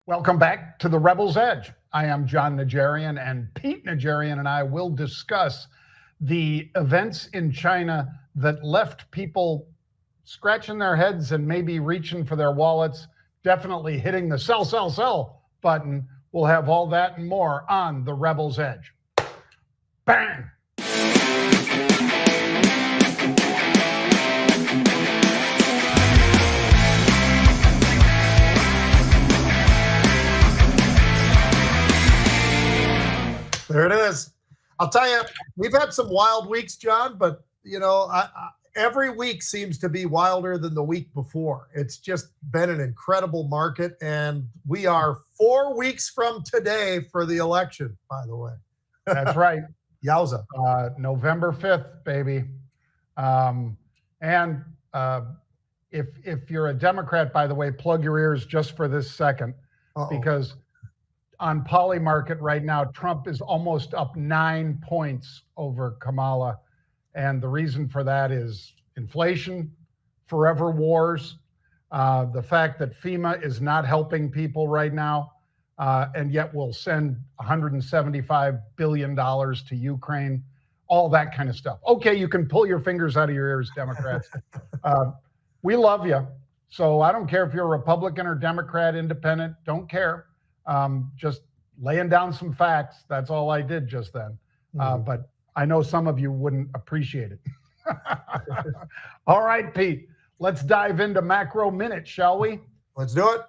Welcome back to the Rebel's Edge. I am Jon Najarian, and Pete Najarian and I will discuss the events in China that left people scratching their heads and maybe reaching for their wallets, definitely hitting the sell, sell, sell button. We'll have all that and more on the Rebel's Edge. Bang! There it is. I'll tell you, we've had some wild weeks, John, but, every week seems to be wilder than the week before. It's just been an incredible market, and we are 4 weeks from today for the election, by the way. That's right. Yowza. November 5th, baby. If you're a Democrat, by the way, plug your ears just for this second, because on Polymarket right now, Trump is almost up 9 points over Kamala. And the reason for that is inflation, forever wars, the fact that FEMA is not helping people right now, and yet will send $175 billion to Ukraine, all that kind of stuff. Okay, you can pull your fingers out of your ears, Democrats. We love you. So I don't care if you're a Republican or Democrat, independent, don't care. Just laying down some facts. That's all I did just then. But I know some of you wouldn't appreciate it. All right, Pete, let's dive into macro minutes, shall we? Let's do it.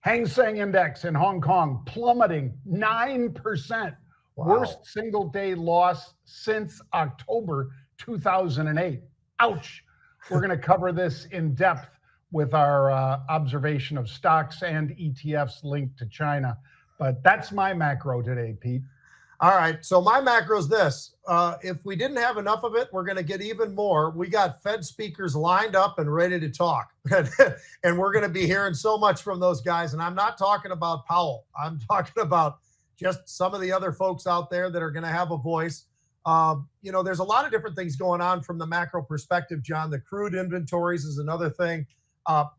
Hang Seng Index in Hong Kong plummeting 9%. Wow. Worst single day loss since October 2008. Ouch. We're going to cover this in depth with our observation of stocks and ETFs linked to China. But that's my macro today, Pete. All right. So my macro is this. If we didn't have enough of it, we're going to get even more. We got Fed speakers lined up and ready to talk. And we're going to be hearing so much from those guys. And I'm not talking about Powell. I'm talking about just some of the other folks out there that are going to have a voice. There's a lot of different things going on from the macro perspective, John. The crude inventories is another thing.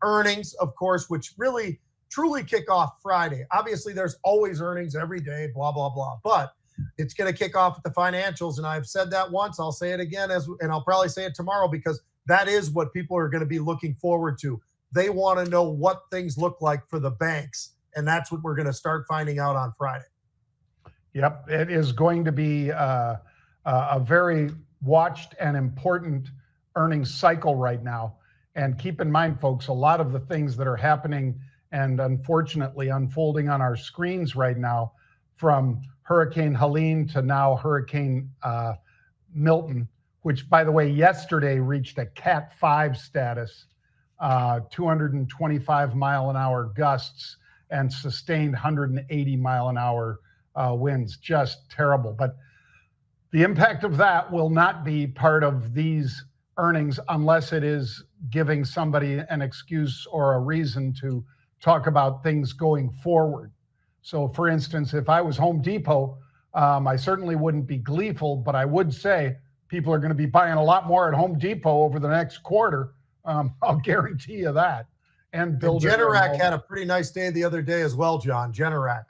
Earnings, of course, which really truly kick off Friday. Obviously, there's always earnings every day, blah, blah, blah. But it's going to kick off with the financials. And I've said that once. I'll say it again, and I'll probably say it tomorrow, because that is what people are going to be looking forward to. They want to know what things look like for the banks. And that's what we're going to start finding out on Friday. Yep. It is going to be a very watched and important earnings cycle right now. And keep in mind, folks, a lot of the things that are happening and unfortunately unfolding on our screens right now, from Hurricane Helene to now Hurricane Milton, which, by the way, yesterday reached a Cat 5 status, 225 mile an hour gusts and sustained 180 mile an hour winds. Just terrible. But the impact of that will not be part of these earnings unless it is giving somebody an excuse or a reason to talk about things going forward. So, for instance, if I was Home Depot, I certainly wouldn't be gleeful, but I would say people are going to be buying a lot more at Home Depot over the next quarter. I'll guarantee you that. And Generac had a pretty nice day the other day as well, John. Generac.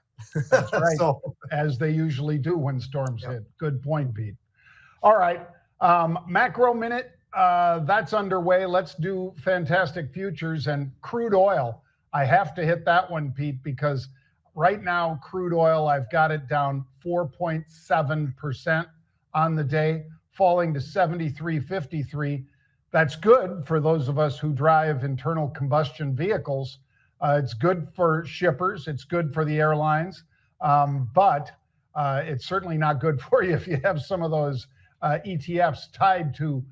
That's right. As they usually do when storms hit. Good point, Pete. All right. Macro minute, that's underway. Let's do fantastic futures and crude oil. I have to hit that one, Pete, because right now, crude oil, I've got it down 4.7% on the day, falling to 73.53. That's good for those of us who drive internal combustion vehicles. It's good for shippers. It's good for the airlines. But it's certainly not good for you if you have some of those ETFs tied to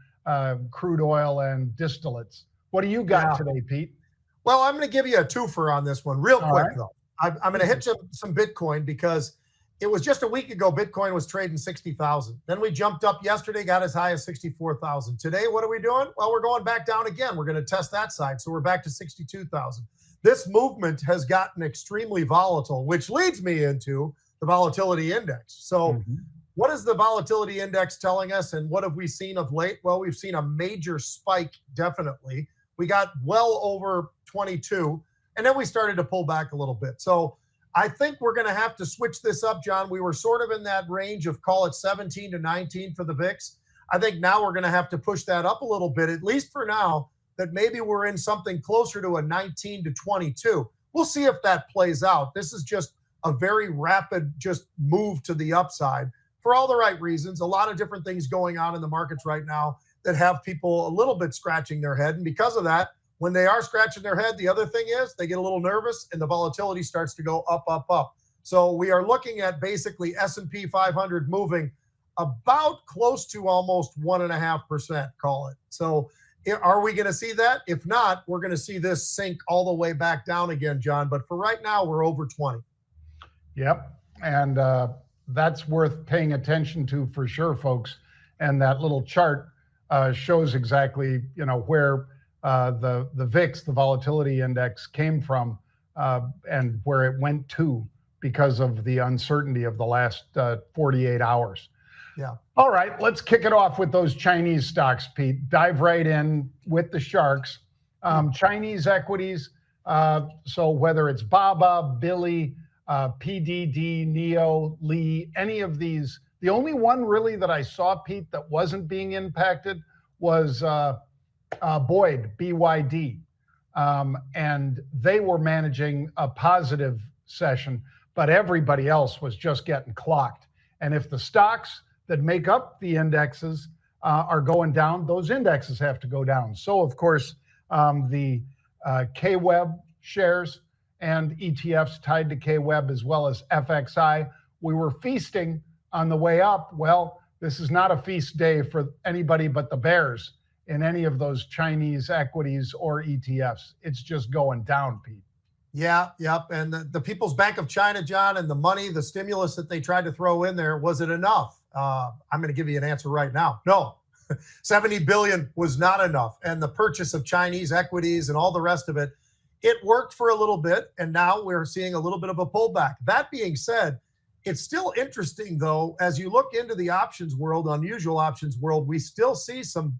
crude oil and distillates. What do you got today, Pete? Well, I'm going to give you a twofer on this one real quick, though. I'm going to hit you some Bitcoin, because it was just a week ago, Bitcoin was trading 60,000. Then we jumped up yesterday, got as high as 64,000. Today, what are we doing? Well, we're going back down again. We're going to test that side. So we're back to 62,000. This movement has gotten extremely volatile, which leads me into the volatility index. So what is the volatility index telling us, and what have we seen of late? Well, we've seen a major spike, definitely. We got well over 22. And then we started to pull back a little bit. So I think we're going to have to switch this up, John. We were sort of in that range of, call it 17 to 19 for the VIX. I think now we're going to have to push that up a little bit, at least for now, that maybe we're in something closer to a 19 to 22. We'll see if that plays out. This is just a very rapid just move to the upside for all the right reasons. A lot of different things going on in the markets right now that have people a little bit scratching their head. And because of that, when they are scratching their head, the other thing is they get a little nervous and the volatility starts to go up, up, up. So we are looking at basically S&P 500 moving about close to almost 1.5%, call it. So are we going to see that? If not, we're going to see this sink all the way back down again, John. But for right now, we're over 20. Yep. And that's worth paying attention to for sure, folks. And that little chart shows exactly, where the VIX, the volatility index, came from and where it went to because of the uncertainty of the last 48 hours. Yeah. All right, let's kick it off with those Chinese stocks, Pete. Dive right in with the sharks. Chinese equities, so whether it's Baba, Billy, PDD, Neo, Lee, any of these, the only one really that I saw, Pete, that wasn't being impacted was Boyd, BYD. And they were managing a positive session, but everybody else was just getting clocked. And if the stocks that make up the indexes are going down, those indexes have to go down. So, of course, the KWEB shares and ETFs tied to KWEB as well as FXI, we were feasting on the way up. Well, this is not a feast day for anybody but the bears in any of those Chinese equities or ETFs. It's just going down, Pete. Yeah, yep. And the People's Bank of China, John, and the money, the stimulus that they tried to throw in there, was it enough? I'm going to give you an answer right now. No, 70 billion was not enough. And the purchase of Chinese equities and all the rest of it, it worked for a little bit. And now we're seeing a little bit of a pullback. That being said, it's still interesting, though, as you look into the options world, unusual options world, we still see some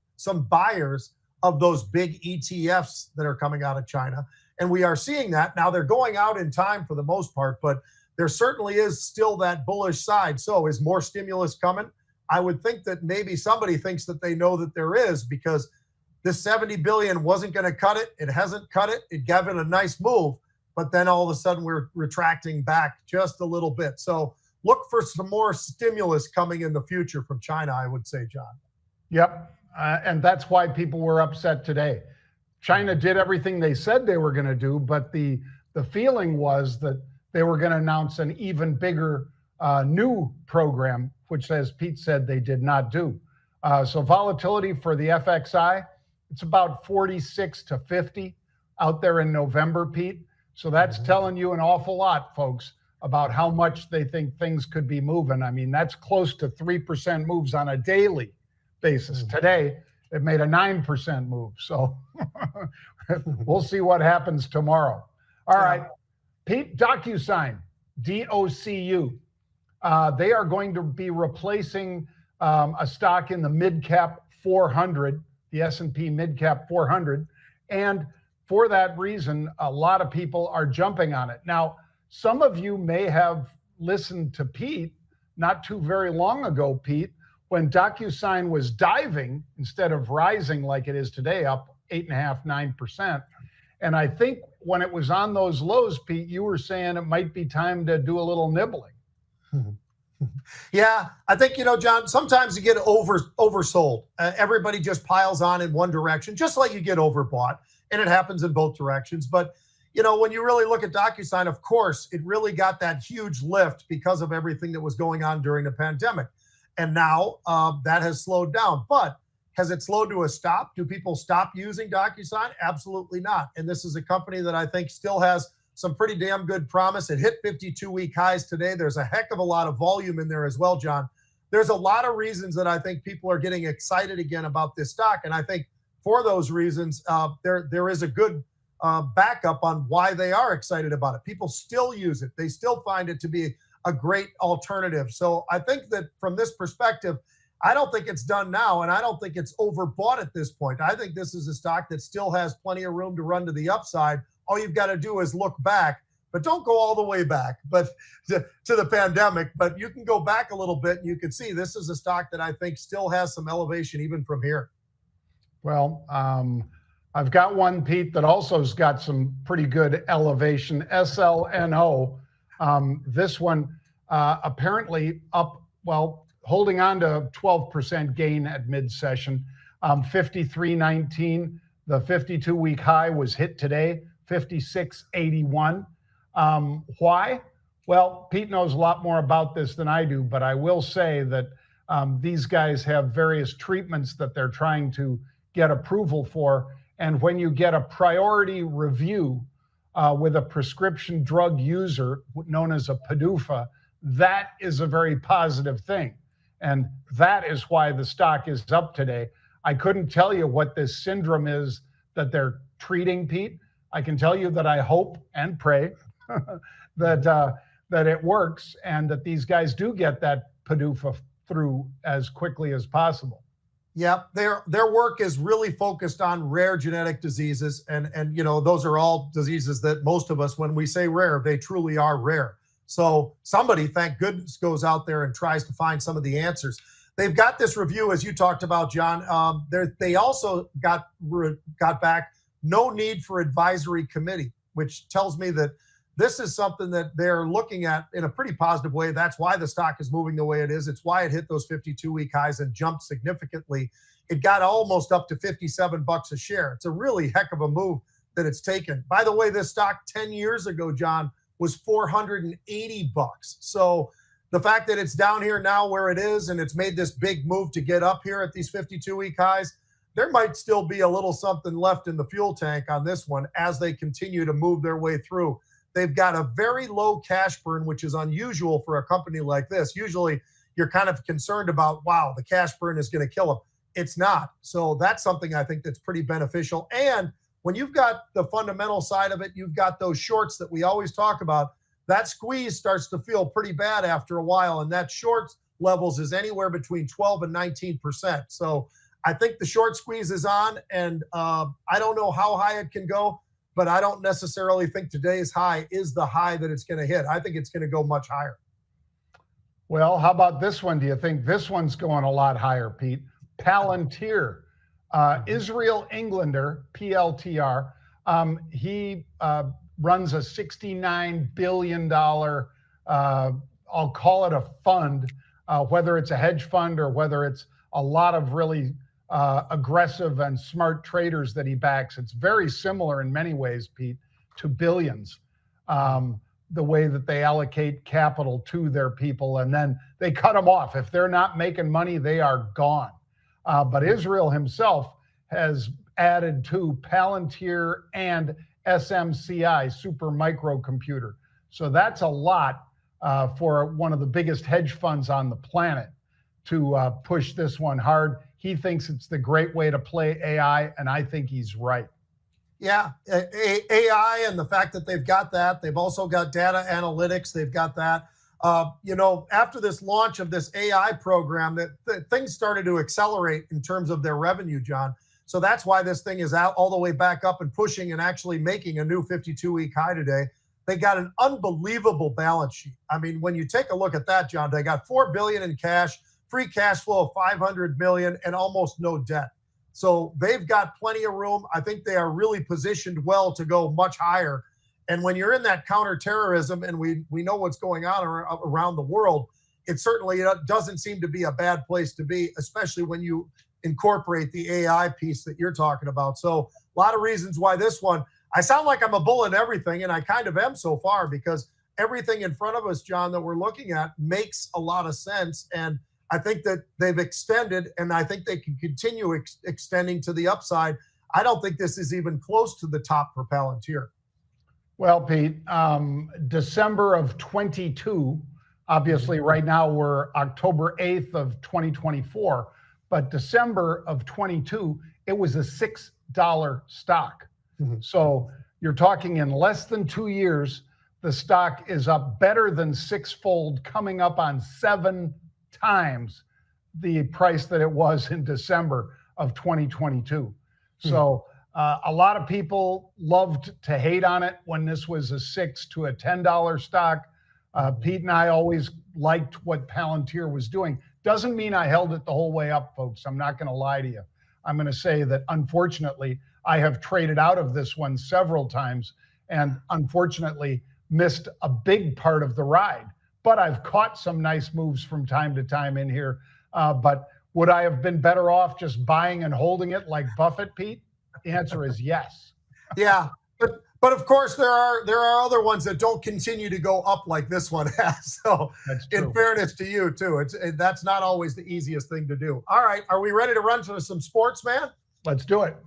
buyers of those big ETFs that are coming out of China. And we are seeing that. Now they're going out in time for the most part, but there certainly is still that bullish side. So is more stimulus coming? I would think that maybe somebody thinks that they know that there is, because this 70 billion wasn't going to cut it. It hasn't cut it. It gave it a nice move, but then all of a sudden we're retracting back just a little bit. So look for some more stimulus coming in the future from China, I would say, John. Yep. And that's why people were upset today. China did everything they said they were going to do, but the feeling was that they were going to announce an even bigger new program, which, as Pete said, they did not do. So volatility for the FXI, it's about 46 to 50 out there in November, Pete. So that's telling you an awful lot, folks, about how much they think things could be moving. I mean, that's close to 3% moves on a daily basis. Today, it made a 9% move. So we'll see what happens tomorrow. All right, Pete, Docusign, DOCU. They are going to be replacing a stock in the mid-cap 400, the S&P mid-cap 400. And for that reason, a lot of people are jumping on it. Now, some of you may have listened to Pete not too very long ago, Pete, when Docusign was diving instead of rising like it is today, up 8.5%, 9%. And I think when it was on those lows, Pete, you were saying it might be time to do a little nibbling. Yeah, I think, John, sometimes you get oversold. Everybody just piles on in one direction, just like you get overbought. And it happens in both directions. But, when you really look at Docusign, of course, it really got that huge lift because of everything that was going on during the pandemic. And now that has slowed down. But has it slowed to a stop? Do people stop using Docusign? Absolutely not. And this is a company that I think still has some pretty damn good promise. It hit 52-week highs today. There's a heck of a lot of volume in there as well, John. There's a lot of reasons that I think people are getting excited again about this stock. And I think for those reasons, there is a good backup on why they are excited about it. People still use it. They still find it to be a great alternative. So I think that from this perspective, I don't think it's done now, and I don't think it's overbought at this point. I think this is a stock that still has plenty of room to run to the upside all you've got to do is look back, but don't go all the way back, but to the pandemic. But you can go back a little bit, and you can see this is a stock that I think still has some elevation even from here. Well, I've got one, Pete, that also has got some pretty good elevation. SLNO. This one apparently up, well, holding on to 12% gain at mid-session. 53.19. The 52-week high was hit today, 56.81. Why? Well, Pete knows a lot more about this than I do, but I will say that these guys have various treatments that they're trying to get approval for. And when you get a priority review with a prescription drug user known as a PDUFA, that is a very positive thing. And that is why the stock is up today. I couldn't tell you what this syndrome is that they're treating, Pete. I can tell you that I hope and pray that it works and that these guys do get that PDUFA through as quickly as possible. Yeah, their work is really focused on rare genetic diseases, and you know, those are all diseases that most of us, when we say rare, they truly are rare. So somebody, thank goodness, goes out there and tries to find some of the answers. They've got this review, as you talked about, John. They also got back no need for advisory committee, which tells me that this is something that they're looking at in a pretty positive way. That's why the stock is moving the way it is. It's why it hit those 52-week highs and jumped significantly. It got almost up to $57 a share. It's a really heck of a move that it's taken. By the way, this stock 10 years ago, John, was $480. So the fact that it's down here now where it is and it's made this big move to get up here at these 52-week highs, there might still be a little something left in the fuel tank on this one as they continue to move their way through. They've got a very low cash burn, which is unusual for a company like this. Usually you're kind of concerned about, wow, the cash burn is going to kill them. It's not. So that's something I think that's pretty beneficial. And when you've got the fundamental side of it, you've got those shorts that we always talk about. That squeeze starts to feel pretty bad after a while. And that short levels is anywhere between 12 and 19%. So I think the short squeeze is on, and I don't know how high it can go, but I don't necessarily think today's high is the high that it's going to hit. I think it's going to go much higher. Well, how about this one? Do you think this one's going a lot higher, Pete? Palantir, Israel Englander, PLTR. He runs a $69 billion, I'll call it a fund, whether it's a hedge fund or whether it's a lot of really aggressive and smart traders that he backs. It's very similar in many ways, Pete, to Billions, the way that they allocate capital to their people, and then they cut them off. If they're not making money, they are gone. But Israel himself has added to Palantir and SMCI, super microcomputer. So that's a lot for one of the biggest hedge funds on the planet to push this one hard. He thinks it's the great way to play AI, and I think he's right. Yeah, AI and the fact that they've got that. They've also got data analytics. They've got that. After this launch of this AI program, that things started to accelerate in terms of their revenue, John. So that's why this thing is out all the way back up and pushing and actually making a new 52-week high today. They got an unbelievable balance sheet. I mean, when you take a look at that, John, they got $4 billion in cash, free cash flow of $500 million, and almost no debt. So they've got plenty of room. I think they are really positioned well to go much higher. And when you're in that counterterrorism, and we know what's going on around the world, it certainly doesn't seem to be a bad place to be, especially when you incorporate the AI piece that you're talking about. So a lot of reasons why this one, I sound like I'm a bull in everything, and I kind of am so far, because everything in front of us, John, that we're looking at makes a lot of sense. And I think that they've extended, and I think they can continue extending to the upside. I don't think this is even close to the top for Palantir. Well, Pete, December of 22, obviously right now we're October 8th of 2024, but December of 22, it was a $6 stock. Mm-hmm. So you're talking in less than 2 years, the stock is up better than sixfold, coming up on 7 times the price that it was in December of 2022. So A lot of people loved to hate on it when this was a $6 to a $10 stock. Pete and I always liked what Palantir was doing. Doesn't mean I held it the whole way up, folks. I'm not going to lie to you. I'm going to say that, unfortunately, I have traded out of this one several times and unfortunately missed a big part of the ride. But I've caught some nice moves from time to time in here. But would I have been better off just buying and holding it like Buffett, Pete? The answer is yes. Yeah, but of course there are other ones that don't continue to go up like this one has. So in fairness to you too, that's not always the easiest thing to do. All right, are we ready to run to some sports, man? Let's do it.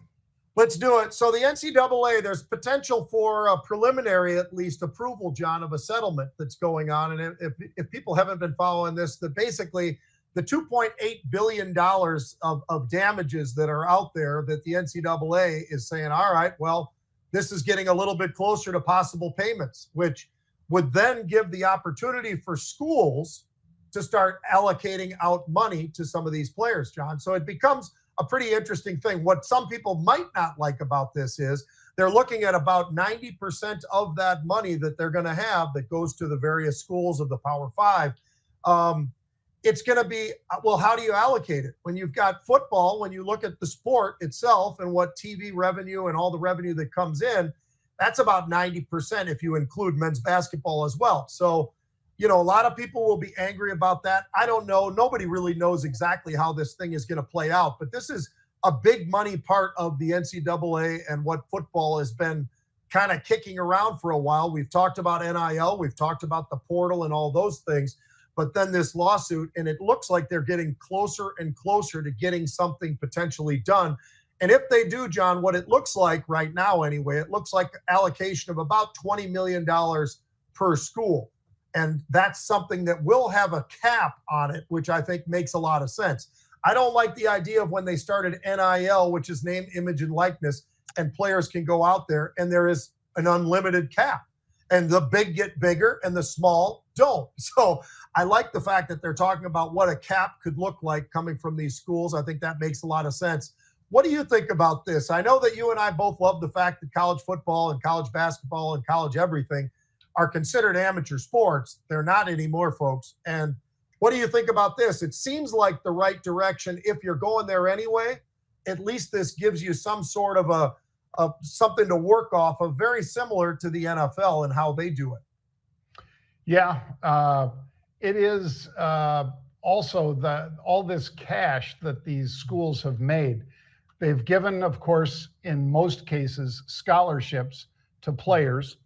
Let's do it. So the NCAA, there's potential for a preliminary, at least, approval, John, of a settlement that's going on. And if people haven't been following this, that basically the $2.8 billion of damages that are out there, that the NCAA is saying, all right, well, this is getting a little bit closer to possible payments, which would then give the opportunity for schools to start allocating out money to some of these players, John. So it becomes a pretty interesting thing. What some people might not like about this is they're looking at about 90% of that money that they're going to have that goes to the various schools of the Power Five. It's going to be, well, how do you allocate it? When you've got football, when you look at the sport itself and what TV revenue and all the revenue that comes in, that's about 90% if you include men's basketball as well. So, you know, a lot of people will be angry about that. I don't know. Nobody really knows exactly how this thing is going to play out, but this is a big money part of the NCAA and what football has been kind of kicking around for a while. We've talked about NIL. We've talked about the portal and all those things. But then this lawsuit, and it looks like they're getting closer and closer to getting something potentially done. And if they do, John, what it looks like right now anyway, it looks like allocation of about $20 million per school. And that's something that will have a cap on it, which I think makes a lot of sense. I don't like the idea of when they started NIL, which is name, image, and likeness, and players can go out there and there is an unlimited cap. And the big get bigger and the small don't. So I like the fact that they're talking about what a cap could look like coming from these schools. I think that makes a lot of sense. What do you think about this? I know that you and I both love the fact that college football and college basketball and college everything are considered amateur sports. They're not anymore, folks. And what do you think about this? It seems like the right direction. If you're going there anyway, at least this gives you some sort of something to work off of, very similar to the NFL and how they do it. Yeah, it is also all this cash that these schools have made. They've given, of course, in most cases, scholarships to players,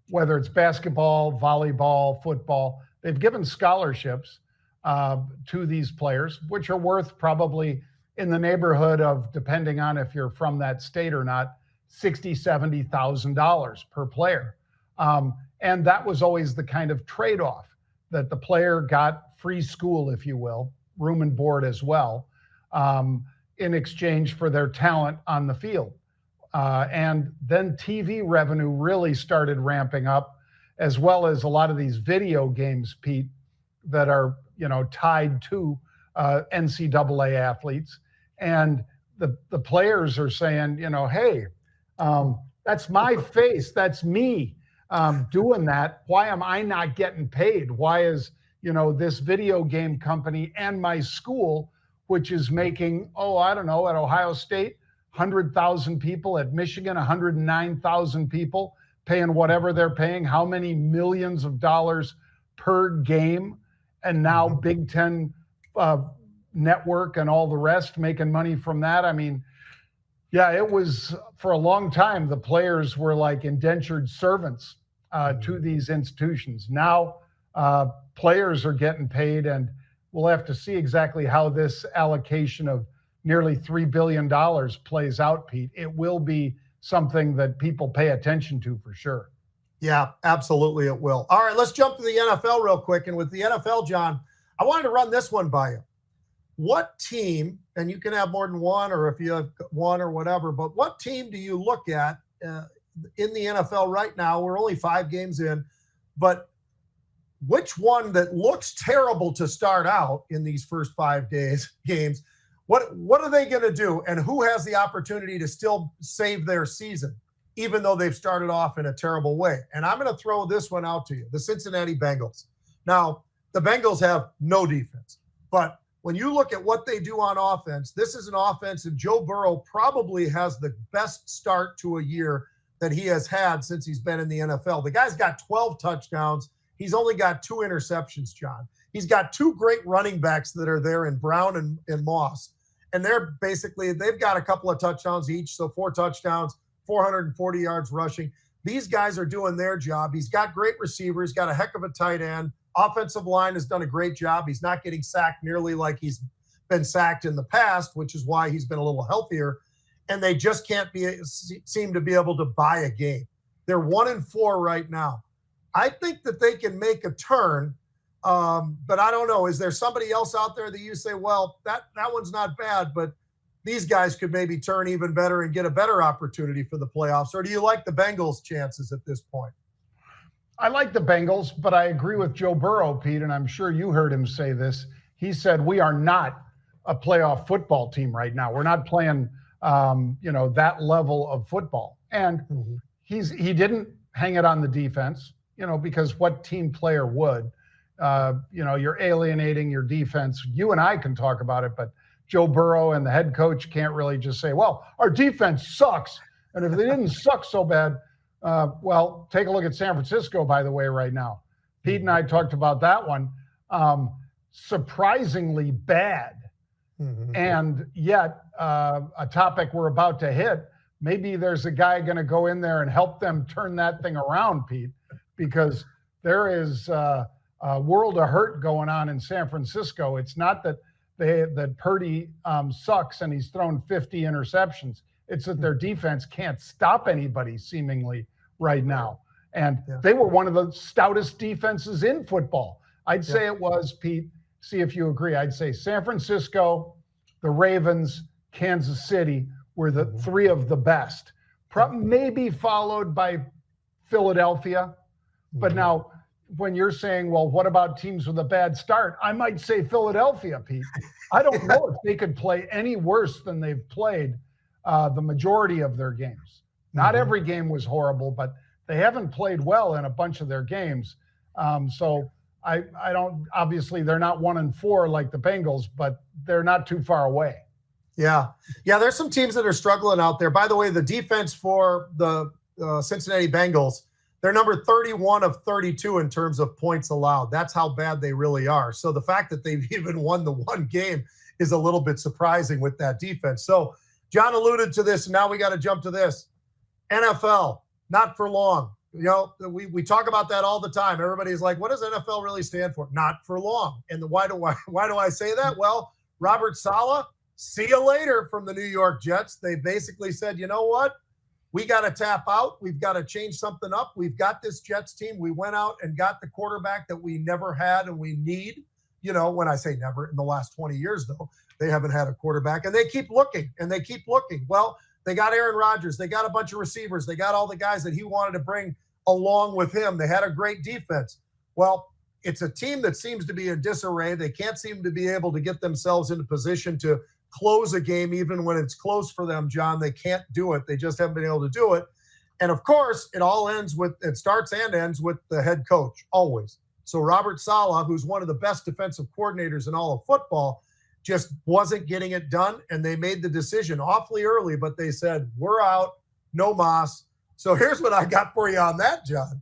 whether it's basketball, volleyball, football. They've given scholarships to these players, which are worth probably in the neighborhood of, depending on if you're from that state or not, $60,000, $70,000 per player. And that was always the kind of trade-off, that the player got free school, if you will, room and board as well, in exchange for their talent on the field. And then TV revenue really started ramping up, as well as a lot of these video games, Pete, that are, tied to NCAA athletes. And the players are saying, hey, that's my face, that's me doing that. Why am I not getting paid? Why is, this video game company and my school, which is making, I don't know, at Ohio State, 100,000 people, at Michigan, 109,000 people, paying whatever they're paying, how many millions of dollars per game, and now Big Ten Network and all the rest making money from that. I mean, yeah, it was, for a long time, the players were like indentured servants to these institutions. Now players are getting paid, and we'll have to see exactly how this allocation of nearly $3 billion plays out, Pete. It will be something that people pay attention to for sure. Yeah, absolutely it will. All right, let's jump to the NFL real quick. And with the NFL, John, I wanted to run this one by you. What team, and you can have more than one, or if you have one or whatever, but what team do you look at in the NFL right now? We're only 5 games in, but which one that looks terrible to start out in these first 5 games, What are they going to do? And who has the opportunity to still save their season, even though they've started off in a terrible way? And I'm going to throw this one out to you, the Cincinnati Bengals. Now, the Bengals have no defense, but when you look at what they do on offense, this is an offense, and Joe Burrow probably has the best start to a year that he has had since he's been in the NFL. The guy's got 12 touchdowns. He's only got 2 interceptions, John. He's got 2 great running backs that are there in Brown and Moss. And they've got a couple of touchdowns each, so 4 touchdowns, 440 yards rushing. These guys are doing their job. He's got great receivers, got a heck of a tight end. Offensive line has done a great job. He's not getting sacked nearly like he's been sacked in the past, which is why he's been a little healthier. And they just can't seem to be able to buy a game. They're 1-4 right now. I think that they can make a turn, but I don't know. Is there somebody else out there that you say, well, that one's not bad, but these guys could maybe turn even better and get a better opportunity for the playoffs? Or do you like the Bengals' chances at this point? I like the Bengals, but I agree with Joe Burrow, Pete, and I'm sure you heard him say this. He said, we are not a playoff football team right now. We're not playing, that level of football. And he didn't hang it on the defense, because what team player would? You're alienating your defense. You and I can talk about it, but Joe Burrow and the head coach can't really just say, well, our defense sucks. And if they didn't suck so bad, well, take a look at San Francisco, by the way, right now. Pete and I talked about that one. Surprisingly bad. And yet, a topic we're about to hit, maybe there's a guy going to go in there and help them turn that thing around, Pete, because there is a world of hurt going on in San Francisco. It's not that Purdy sucks and he's thrown 50 interceptions. It's that their defense can't stop anybody seemingly right now. And they were one of the stoutest defenses in football. I'd say it was, Pete, see if you agree. I'd say San Francisco, the Ravens, Kansas City were the 3 of the best, maybe followed by Philadelphia. But now when you're saying, well, what about teams with a bad start? I might say Philadelphia, Pete. I don't know if they could play any worse than they've played the majority of their games. Not every game was horrible, but they haven't played well in a bunch of their games. So I don't, obviously they're not 1-4 like the Bengals, but they're not too far away. Yeah. There's some teams that are struggling out there. By the way, the defense for the Cincinnati Bengals, they're number 31 of 32 in terms of points allowed. That's how bad they really are. So the fact that they've even won the one game is a little bit surprising with that defense. So John alluded to this, and now we got to jump to this. NFL, not for long. We talk about that all the time. Everybody's like, what does NFL really stand for? Not for long. And why do I say that? Well, Robert Saleh, see you later from the New York Jets. They basically said, you know what? We got to tap out. We've got to change something up. We've got this Jets team. We went out and got the quarterback that we never had and we need. When I say never, in the last 20 years, though, they haven't had a quarterback. And they keep looking, and they keep looking. Well, they got Aaron Rodgers. They got a bunch of receivers. They got all the guys that he wanted to bring along with him. They had a great defense. Well, it's a team that seems to be in disarray. They can't seem to be able to get themselves into position to close a game even when it's close for them, John. They can't do it. They just haven't been able to do it. And of course, it starts and ends with the head coach, always. So Robert Saleh, who's one of the best defensive coordinators in all of football, just wasn't getting it done. And they made the decision awfully early, but they said, we're out, no mas. So here's what I got for you on that, John.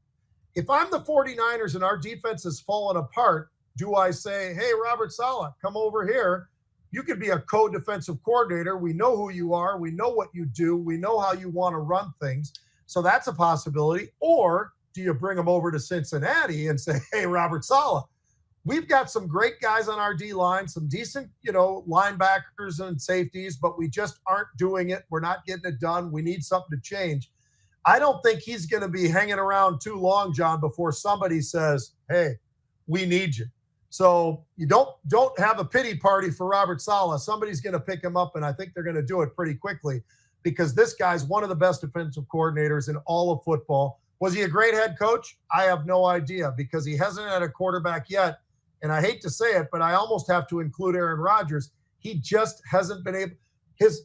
If I'm the 49ers and our defense has fallen apart, do I say, hey, Robert Saleh, come over here? You could be a co-defensive coordinator. We know who you are. We know what you do. We know how you want to run things. So that's a possibility. Or do you bring them over to Cincinnati and say, hey, Robert Saleh, we've got some great guys on our D-line, some decent, linebackers and safeties, but we just aren't doing it. We're not getting it done. We need something to change. I don't think he's going to be hanging around too long, John, before somebody says, hey, we need you. So you don't have a pity party for Robert Saleh. Somebody's going to pick him up, and I think they're going to do it pretty quickly because this guy's one of the best defensive coordinators in all of football. Was he a great head coach? I have no idea because he hasn't had a quarterback yet. And I hate to say it, but I almost have to include Aaron Rodgers. he just hasn't been able.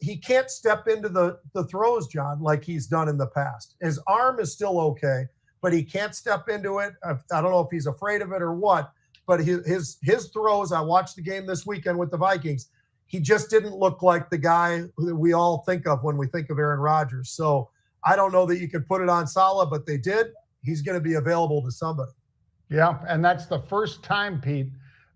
He can't step into the throws, John, like he's done in the past. His arm is still okay, but he can't step into it. I don't know if he's afraid of it or what, but his throws, I watched the game this weekend with the Vikings. He just didn't look like the guy that we all think of when we think of Aaron Rodgers. So I don't know that you could put it on Saleh, but they did. He's going to be available to somebody. Yeah, and that's the first time, Pete,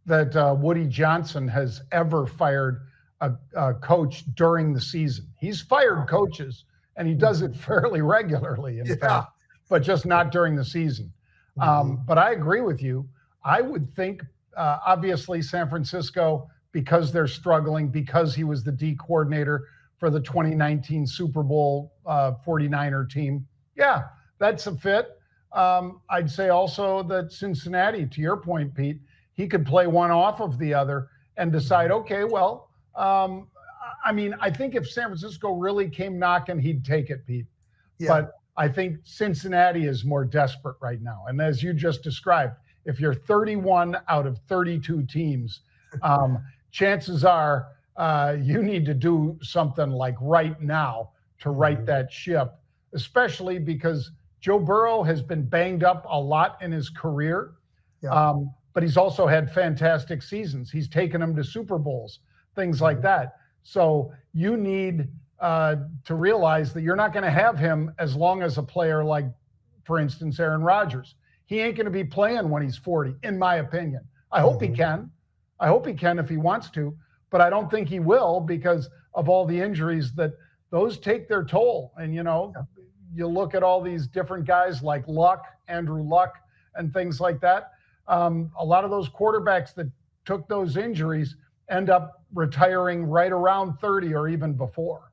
that Woody Johnson has ever fired a coach during the season. He's fired coaches, and he does it fairly regularly, in fact, but just not during the season. But I agree with you. I would think, obviously, San Francisco, because they're struggling, because he was the D coordinator for the 2019 Super Bowl 49er team. Yeah, that's a fit. I'd say also that Cincinnati, to your point, Pete, he could play one off of the other and decide, okay, well, I mean, I think if San Francisco really came knocking, he'd take it, Pete. Yeah. But I think Cincinnati is more desperate right now. And as you just described, if you're 31 out of 32 teams, chances are you need to do something like right now to right that ship, especially because Joe Burrow has been banged up a lot in his career, but he's also had fantastic seasons. He's taken them to Super Bowls, things like that. So you need to realize that you're not going to have him as long as a player like, for instance, Aaron Rodgers. He ain't going to be playing when he's 40, in my opinion. I hope he can. I hope he can if he wants to, but I don't think he will because of all the injuries that those take their toll. And, you know, you look at all these different guys like Luck, Andrew Luck, and things like that. A lot of those quarterbacks that took those injuries end up retiring right around 30 or even before.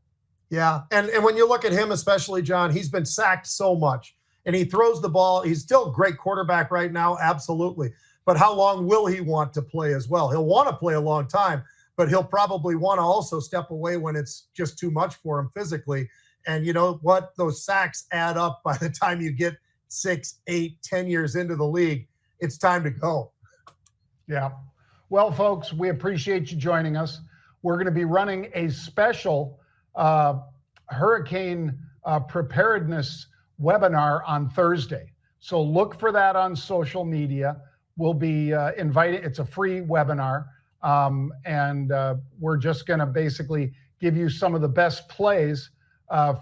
Yeah, and when you look at him especially, John, he's been sacked so much, and he throws the ball. He's still a great quarterback right now, absolutely. But how long will he want to play as well? He'll want to play a long time, but he'll probably want to also step away when it's just too much for him physically. And you know what? Those sacks add up by the time you get 6, 8, 10 years into the league. It's time to go. Yeah. Well, folks, we appreciate you joining us. We're going to be running a special hurricane preparedness webinar on Thursday. So look for that on social media. We'll be inviting, it's a free webinar. And we're just going to basically give you some of the best plays,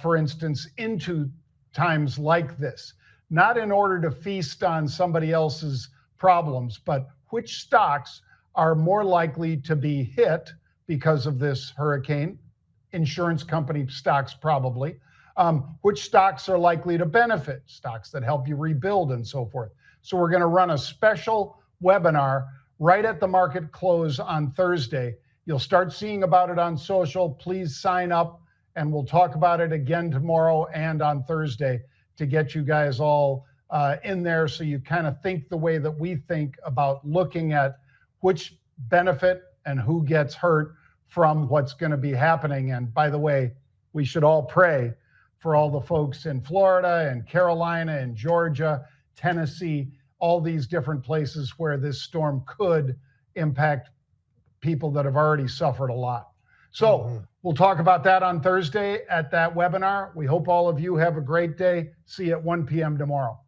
for instance, into times like this. Not in order to feast on somebody else's problems, but which stocks are more likely to be hit because of this hurricane. Insurance company stocks probably. Which stocks are likely to benefit, stocks that help you rebuild and so forth. So we're going to run a special webinar right at the market close on Thursday. You'll start seeing about it on social. Please sign up, and we'll talk about it again tomorrow and on Thursday to get you guys all in there so you kind of think the way that we think about looking at which benefit and who gets hurt from what's going to be happening. And by the way, we should all pray for all the folks in Florida and Carolina and Georgia, Tennessee, all these different places where this storm could impact people that have already suffered a lot. So we'll talk about that on Thursday at that webinar. We hope all of you have a great day. See you at 1 p.m. tomorrow.